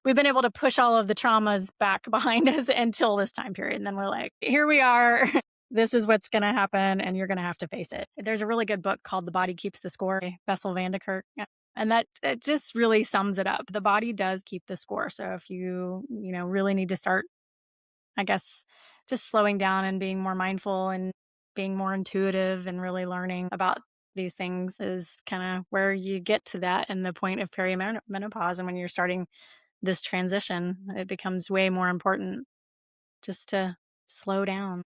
we've been able to push all of the traumas back behind us until this time period. And then we're like, here we are. This is what's going to happen, and you're going to have to face it. There's a really good book called The Body Keeps the Score, by Bessel van der Kolk. Yeah. And that just really sums it up. The body does keep the score. So if you really need to start, I guess, just slowing down and being more mindful and being more intuitive and really learning about these things is kind of where you get to that and the point of perimenopause. And when you're starting this transition, it becomes way more important just to slow down.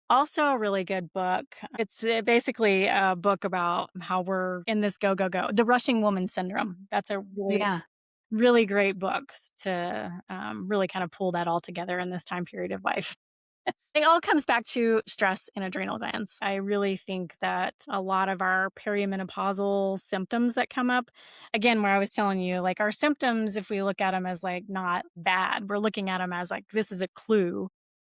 Also, a really good book. It's basically a book about how we're in this go, go, go. The Rushing Woman Syndrome. That's a really, Yeah. really great book to really kind of pull that all together in this time period of life. It all comes back to stress and adrenal glands. I really think that a lot of our perimenopausal symptoms that come up, again, where I was telling you, like our symptoms, if we look at them as like not bad, we're looking at them as like this is a clue.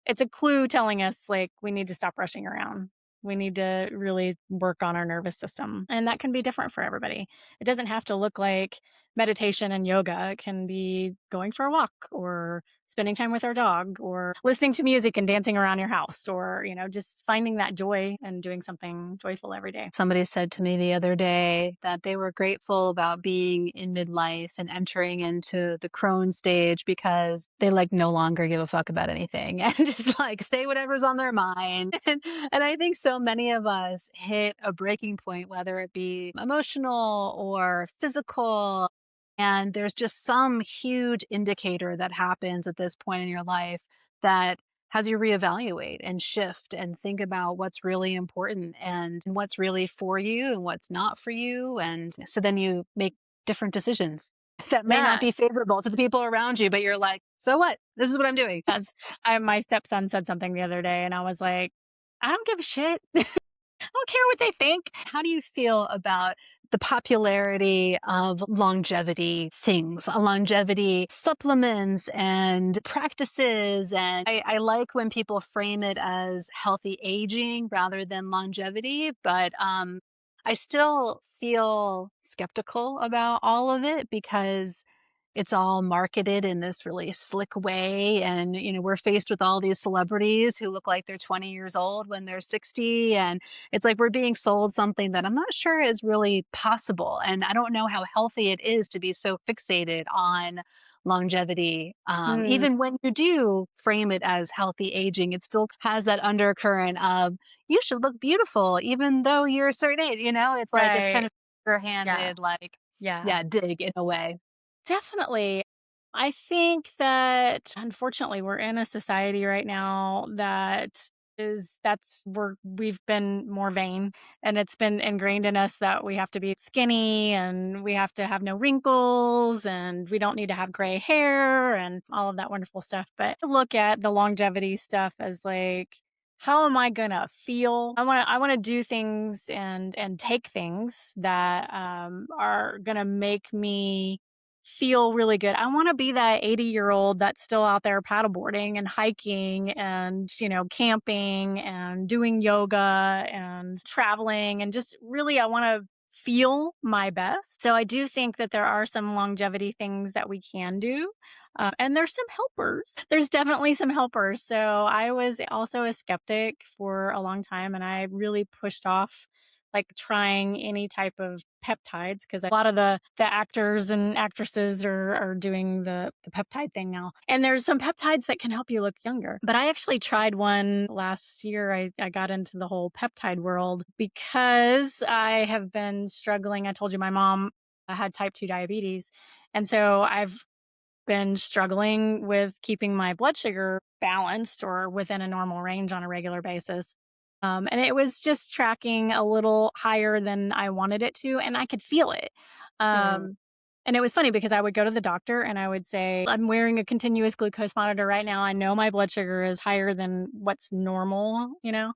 It's a clue telling us like we need to stop rushing around. We need to really work on our nervous system. And that can be different for everybody. It doesn't have to look like meditation and yoga. It can be going for a walk or spending time with our dog or listening to music and dancing around your house or, just finding that joy and doing something joyful every day. Somebody said to me the other day that they were grateful about being in midlife and entering into the crone stage because they like no longer give a fuck about anything and just like say whatever's on their mind. And I think so many of us hit a breaking point, whether it be emotional or physical. And there's just some huge indicator that happens at this point in your life that has you reevaluate and shift and think about what's really important and what's really for you and what's not for you. And so then you make different decisions that may not Yeah. be favorable to the people around you, but you're like, so what? This is what I'm doing. As my stepson said something the other day, and I was like, I don't give a shit. I don't care what they think. How do you feel about the popularity of longevity things, longevity supplements and practices? And I like when people frame it as healthy aging rather than longevity, but I still feel skeptical about all of it because it's all marketed in this really slick way. And, we're faced with all these celebrities who look like they're 20 years old when they're 60. And it's like we're being sold something that I'm not sure is really possible. And I don't know how healthy it is to be so fixated on longevity. Mm, Even when you do frame it as healthy aging, it still has that undercurrent of you should look beautiful, even though you're a certain age. It's like it's kind right. of Yeah. handed, like, Yeah. yeah, dig in a way. Definitely. I think that unfortunately we're in a society right now we've been more vain, and it's been ingrained in us that we have to be skinny and we have to have no wrinkles and we don't need to have gray hair and all of that wonderful stuff. But I look at the longevity stuff as like, how am I gonna feel? I want to do things and take things that are gonna make me feel really good. I want to be that 80-year-old that's still out there paddleboarding and hiking and, camping and doing yoga and traveling and just really I want to feel my best. So I do think that there are some longevity things that we can do. And there's some helpers. There's definitely some helpers. So I was also a skeptic for a long time and I really pushed off like trying any type of peptides because a lot of the actors and actresses are doing the peptide thing now. And there's some peptides that can help you look younger. But I actually tried one last year. I got into the whole peptide world because I have been struggling. I told you my mom had type 2 diabetes. And so I've been struggling with keeping my blood sugar balanced or within a normal range on a regular basis. And it was just tracking a little higher than I wanted it to, and I could feel it. Mm, Um, and it was funny because I would go to the doctor and I would say, I'm wearing a continuous glucose monitor right now. I know my blood sugar is higher than what's normal,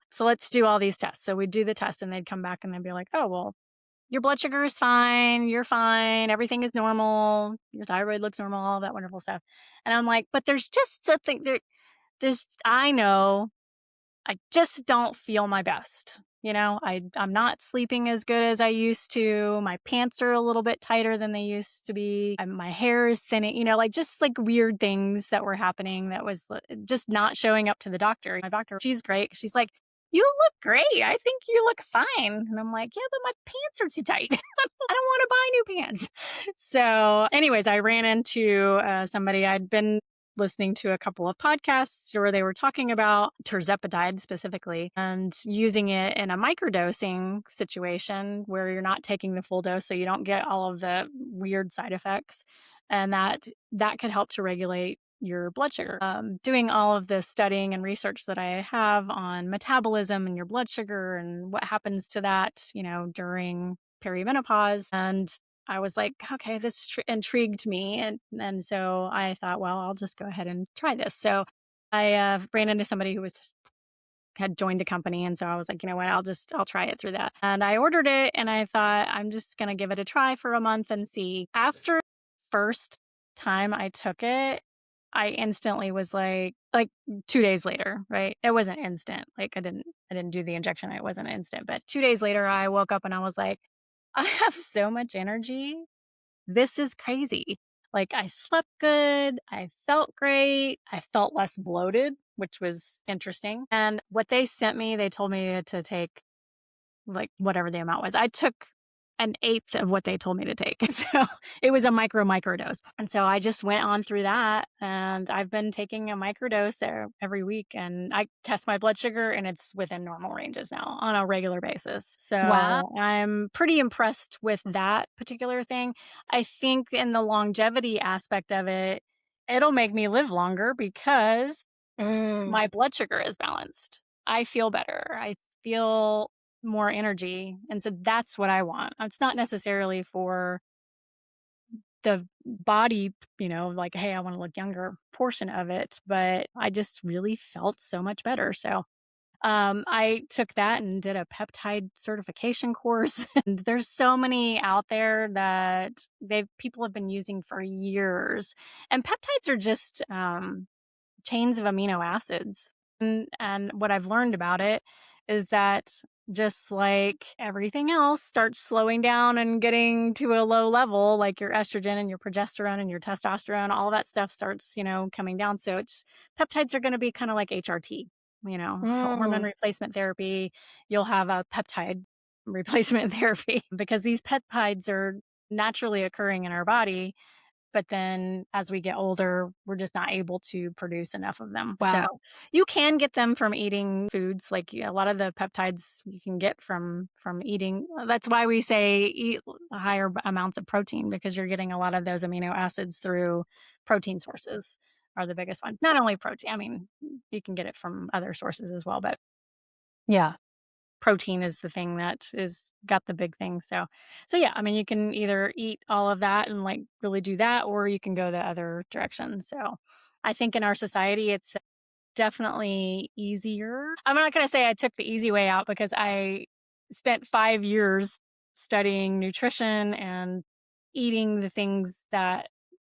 So let's do all these tests. So we'd do the tests and they'd come back and they'd be like, oh, well, your blood sugar is fine. You're fine. Everything is normal. Your thyroid looks normal, all that wonderful stuff. And I'm like, but there's just something there. I know I just don't feel my best. I'm not sleeping as good as I used to. My pants are a little bit tighter than they used to be. My hair is thinning, like just like weird things that were happening that was just not showing up to the doctor. My doctor, she's great. She's like, you look great. I think you look fine. And I'm like, yeah, but my pants are too tight. I don't want to buy new pants. So, anyways, I ran into somebody I'd been listening to a couple of podcasts where they were talking about tirzepatide specifically and using it in a microdosing situation where you're not taking the full dose so you don't get all of the weird side effects, and that could help to regulate your blood sugar. Doing all of the studying and research that I have on metabolism and your blood sugar and what happens to that, during perimenopause. And I was like, okay, this intrigued me. And so I thought, well, I'll just go ahead and try this. So I ran into somebody who had joined the company. And so I was like, you know what, I'll try it through that. And I ordered it and I thought, I'm just going to give it a try for a month and see. After first time I took it, I instantly was like 2 days later, right? It wasn't instant. Like I didn't do the injection. It wasn't instant, but 2 days later I woke up and I was like, I have so much energy. This is crazy. Like I slept good. I felt great. I felt less bloated, which was interesting. And what they sent me, they told me to take like whatever the amount was. I took an eighth of what they told me to take. So it was a micro dose. And so I just went on through that and I've been taking a micro dose every week and I test my blood sugar and it's within normal ranges now on a regular basis. wow. So I'm pretty impressed with that particular thing. I think in the longevity aspect of it, it'll make me live longer because Mm, my blood sugar is balanced. I feel better. I feel more energy. And so that's what I want. It's not necessarily for the body, like, hey, I want to look younger portion of it, but I just really felt so much better. So I took that and did a peptide certification course. And there's so many out there that people have been using for years. And peptides are just chains of amino acids. And what I've learned about it is that just like everything else starts slowing down and getting to a low level, like your estrogen and your progesterone and your testosterone, all that stuff starts, coming down. So peptides are going to be kind of like HRT, hormone mm, replacement therapy. You'll have a peptide replacement therapy because these peptides are naturally occurring in our body, but then as we get older, we're just not able to produce enough of them. So wow. you can get them from eating foods. Like a lot of the peptides you can get from eating. That's why we say eat higher amounts of protein because you're getting a lot of those amino acids through protein sources are the biggest one. Not only protein, I mean, you can get it from other sources as well, but Yeah. protein is the thing that is got the big thing. So yeah, I mean, you can either eat all of that and like really do that, or you can go the other direction. So I think in our society, it's definitely easier. I'm not going to say I took the easy way out because I spent 5 years studying nutrition and eating the things that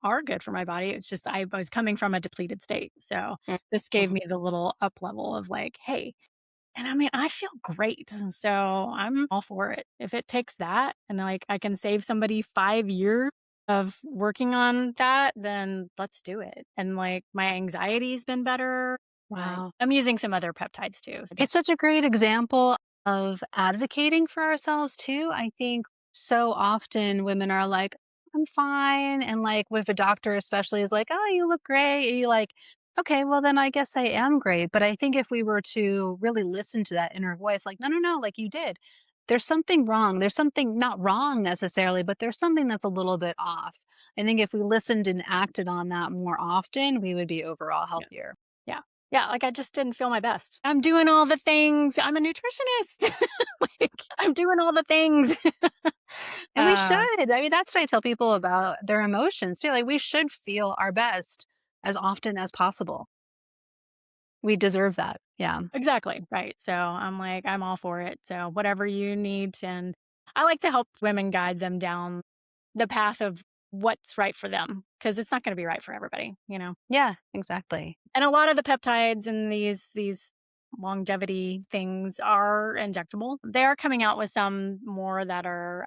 are good for my body. It's just I was coming from a depleted state. So this gave Mhm. me the little up level of like, hey, and I mean, I feel great, and so I'm all for it. If it takes that and, like, I can save somebody 5 years of working on that, then let's do it, and, like, my anxiety's been better. Wow. I'm using some other peptides too, so It's such a great example. of advocating for ourselves too. I think so often women are like, I'm fine. And like, if a doctor especially is like, oh, you look great. And you're like, okay, well, then I guess I am great. But I think if we were to really listen to that inner voice, like, no, no, no, like you did, there's something wrong. There's something not wrong necessarily, but there's something that's a little bit off. I think if we listened and acted on that more often, we would be overall Yeah. healthier. Yeah. Yeah, like I just didn't feel my best. I'm doing all the things. I'm a nutritionist. Like I'm doing all the things. And we uh should. I mean, that's what I tell people about their emotions too. Like we should feel our best as often as possible. We deserve that. Yeah. exactly. Right. So I'm like I'm all for it. So whatever you need, and I like to help women guide them down the path of what's right for them because it's not going to be right for everybody. Yeah, exactly. And a lot of the peptides and these longevity things are injectable. They are coming out with some more that are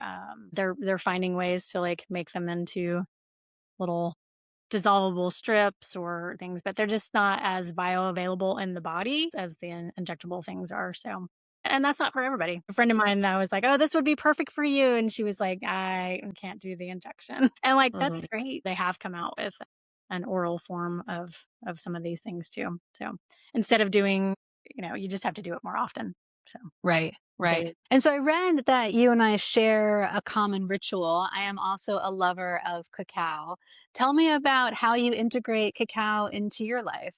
they're finding ways to like make them into little dissolvable strips or things, but they're just not as bioavailable in the body as the injectable things are. So, and that's not for everybody. A friend of mine that was like, "Oh, this would be perfect for you," and she was like, "I can't do the injection." And like, that's Mhm. great. They have come out with an oral form of some of these things too. So instead of doing, you just have to do it more often. So Right, right. daily. And so I read that you and I share a common ritual. I am also a lover of cacao. Tell me about how you integrate cacao into your life.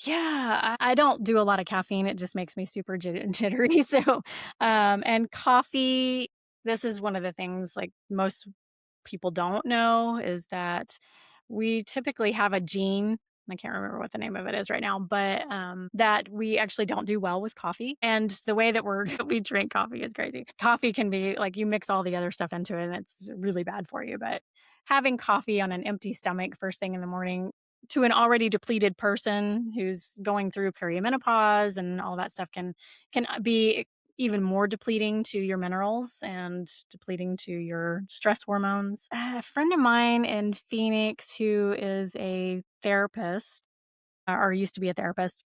Yeah, I don't do a lot of caffeine. It just makes me super jittery. So, and coffee, this is one of the things like most people don't know is that we typically have a gene. I can't remember what the name of it is right now, but that we actually don't do well with coffee. And the way that we drink coffee is crazy. Coffee can be like you mix all the other stuff into it, and it's really bad for you. But having coffee on an empty stomach first thing in the morning to an already depleted person who's going through perimenopause and all that stuff can be even more depleting to your minerals and depleting to your stress hormones. A friend of mine in Phoenix who is a therapist or used to be a therapist,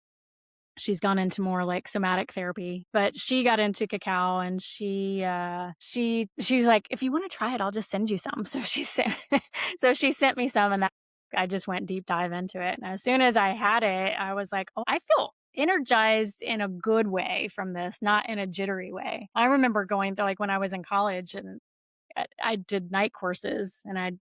she's gone into more like somatic therapy, but she got into cacao and she's like, if you want to try it, I'll just send you some. So she sent me some, and that I just went deep dive into it. And as soon as I had it, I was like, oh, I feel energized in a good way from this, not in a jittery way. I remember going to like when I was in college and I did night courses and I'd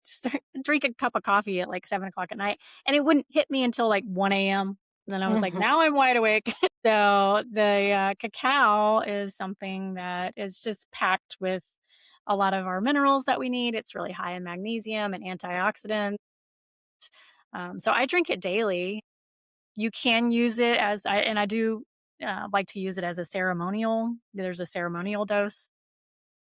drink a cup of coffee at like 7 o'clock at night and it wouldn't hit me until like 1 a.m. Then I was like, Mhm. now I'm wide awake. So the cacao is something that is just packed with a lot of our minerals that we need. It's really high in magnesium and antioxidants. So I drink it daily. You can use it and I do like to use it as a ceremonial. There's a ceremonial dose.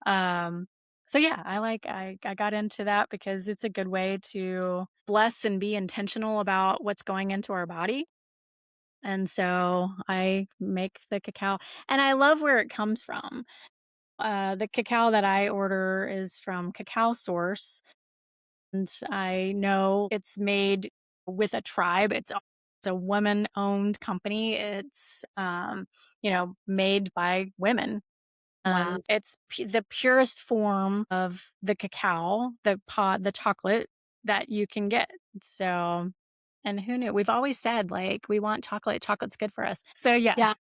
Um, so yeah, I got into that because it's a good way to bless and be intentional about what's going into our body. And so I make the cacao and I love where it comes from. The cacao that I order is from Cacao Source, and I know it's made with a tribe. It's a woman-owned company. It's made by women. Wow. It's the purest form of the cacao, the chocolate that you can get. So, and who knew? We've always said like we want chocolate. Chocolate's good for us. So Yeah. yes,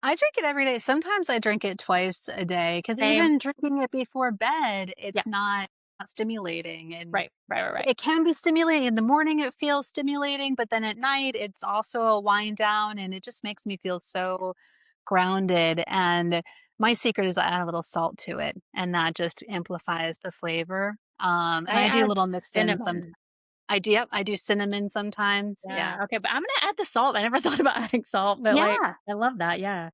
I drink it every day. Sometimes I drink it twice a day because same. even drinking it before bed, Yeah, it's not stimulating. And right, right, right, right. it can be stimulating. In the morning, it feels stimulating, but then at night, it's also a wind down and it just makes me feel so grounded. And my secret is I add a little salt to it, and that just amplifies the flavor. And I I do add little mix in some. cinnamon. Yep, I do cinnamon sometimes. Yeah. Yeah, okay, but I'm gonna add the salt. I never thought about adding salt, but like Yeah. I love that. Yeah,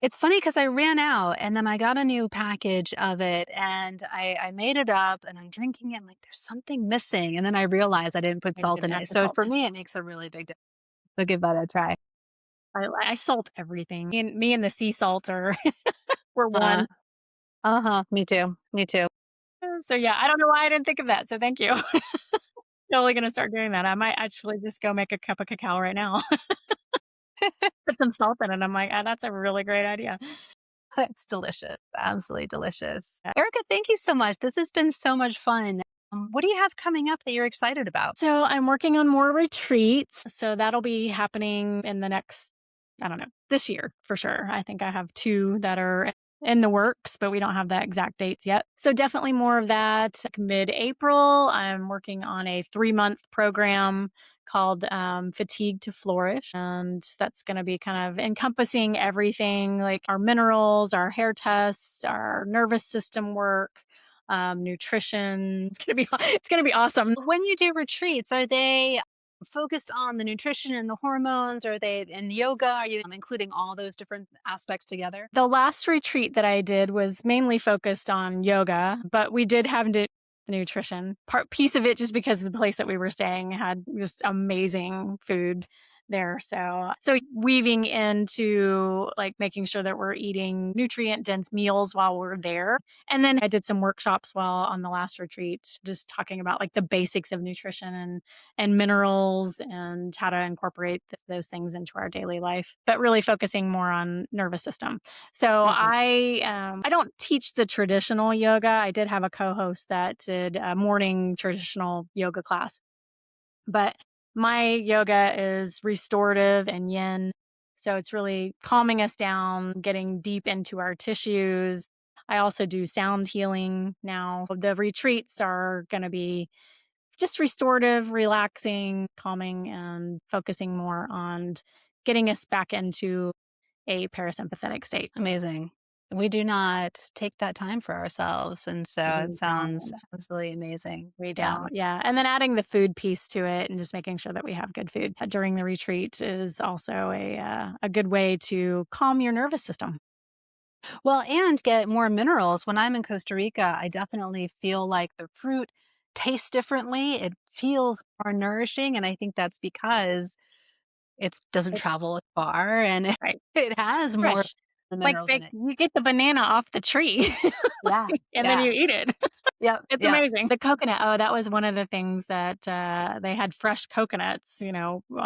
It's funny because I ran out and then I got a new package of it and I made it up and I'm drinking it. I'm like, there's something missing. And then I realized I didn't put I salt didn't in add it. the So for salt. me, it makes a really big difference. So give that a try. I salt everything. Me and the sea salt are we're Uh, one. uh-huh. Me too. Me too. So yeah, I don't know why I didn't think of that. So thank you. Totally gonna start doing that. I might actually just go make a cup of cacao right now. Put some salt in it. I'm like, "Ah, that's a really great idea." It's delicious. Absolutely delicious. Erica, thank you so much. This has been so much fun. What do you have coming up that you're excited about? So I'm working on more retreats. So that'll be happening in the next, I don't know, this year for sure. I think I have 2 that are in the works, but we don't have the exact dates yet. So definitely more of that. Mid-April, I'm working on a 3-month program called Fatigue to Flourish. And that's going to be kind of encompassing everything like our minerals, our hair tests, our nervous system work, nutrition. It's gonna be awesome. When you do retreats, are they focused on the nutrition and the hormones? Are they in yoga? Are you including all those different aspects together? The last retreat that I did was mainly focused on yoga, but we did have nutrition piece of it just because the place that we were staying had just amazing food there. So weaving into like making sure that we're eating nutrient dense meals while we're there. And then I did some workshops while on the last retreat, just talking about like the basics of nutrition and minerals and how to incorporate those things into our daily life, but really focusing more on nervous system. So Mhm. I don't teach the traditional yoga. I did have a co-host that did a morning traditional yoga class, but my yoga is restorative and yin. So it's really calming us down, getting deep into our tissues. I also do sound healing now. The retreats are going to be just restorative, relaxing, calming, and focusing more on getting us back into a parasympathetic state. Amazing. We do not take that time for ourselves. And so it We sounds don't. absolutely amazing. We Yeah. don't. Yeah. And then adding the food piece to it and just making sure that we have good food during the retreat is also a good way to calm your nervous system. Well, and get more minerals. When I'm in Costa Rica, I definitely feel like the fruit tastes differently. It feels more nourishing. And I think that's because it doesn't It's travel as far and right. it has more of Fresh. the Like minerals in it. you get the banana off the tree Yeah. and then Yeah. you eat it. Yep. It's Yep. amazing. The coconut, oh, that was one of the things that, they had fresh coconuts, on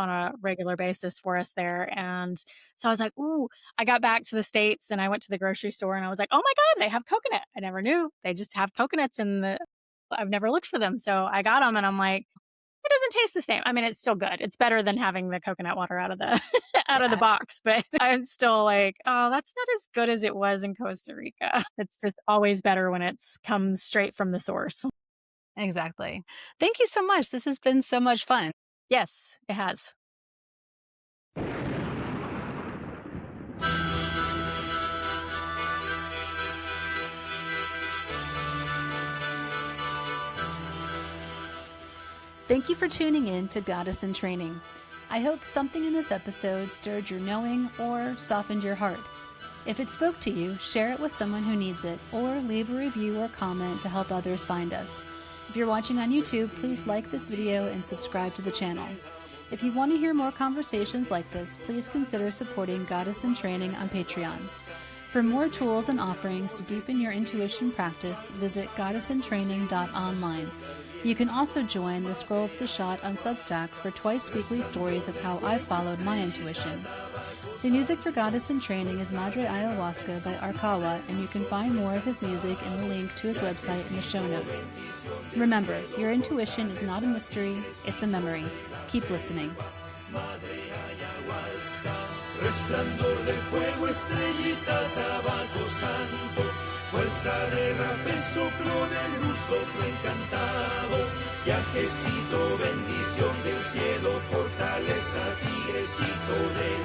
a regular basis for us there, and so I was like, "Ooh." I got back to the States, and I went to the grocery store, and I was like, "Oh my god, they have coconut." I never knew. They just have coconuts I've never looked for them, so I got them, and I'm like, "It doesn't taste the same." I mean, it's still good. It's better than having the coconut water out of the out of the Yeah. box, but I'm still like, "Oh, that's not as good as it was in Costa Rica." It's just always better when it's comes straight from the source. Exactly. Thank you so much. This has been so much fun. Yes, it has. Thank you for tuning in to Goddess in Training. I hope something in this episode stirred your knowing or softened your heart. If it spoke to you, share it with someone who needs it, or leave a review or comment to help others find us. If you're watching on YouTube, please like this video and subscribe to the channel. If you want to hear more conversations like this, please consider supporting Goddess in Training on Patreon. For more tools and offerings to deepen your intuition practice, visit goddessintraining.online. You can also join the Scroll of Sashat on Substack for twice-weekly stories of how I followed my intuition. The music for Goddess in Training is Madre Ayahuasca by Arkawa, and you can find more of his music in the link to his website in the show notes. Remember, your intuition is not a mystery, it's a memory. Keep listening. Resplandor del fuego, estrellita, tabaco santo, fuerza de rapel, soplo de luz, soplo encantado, viajecito, bendición del cielo, fortaleza, tigrecito de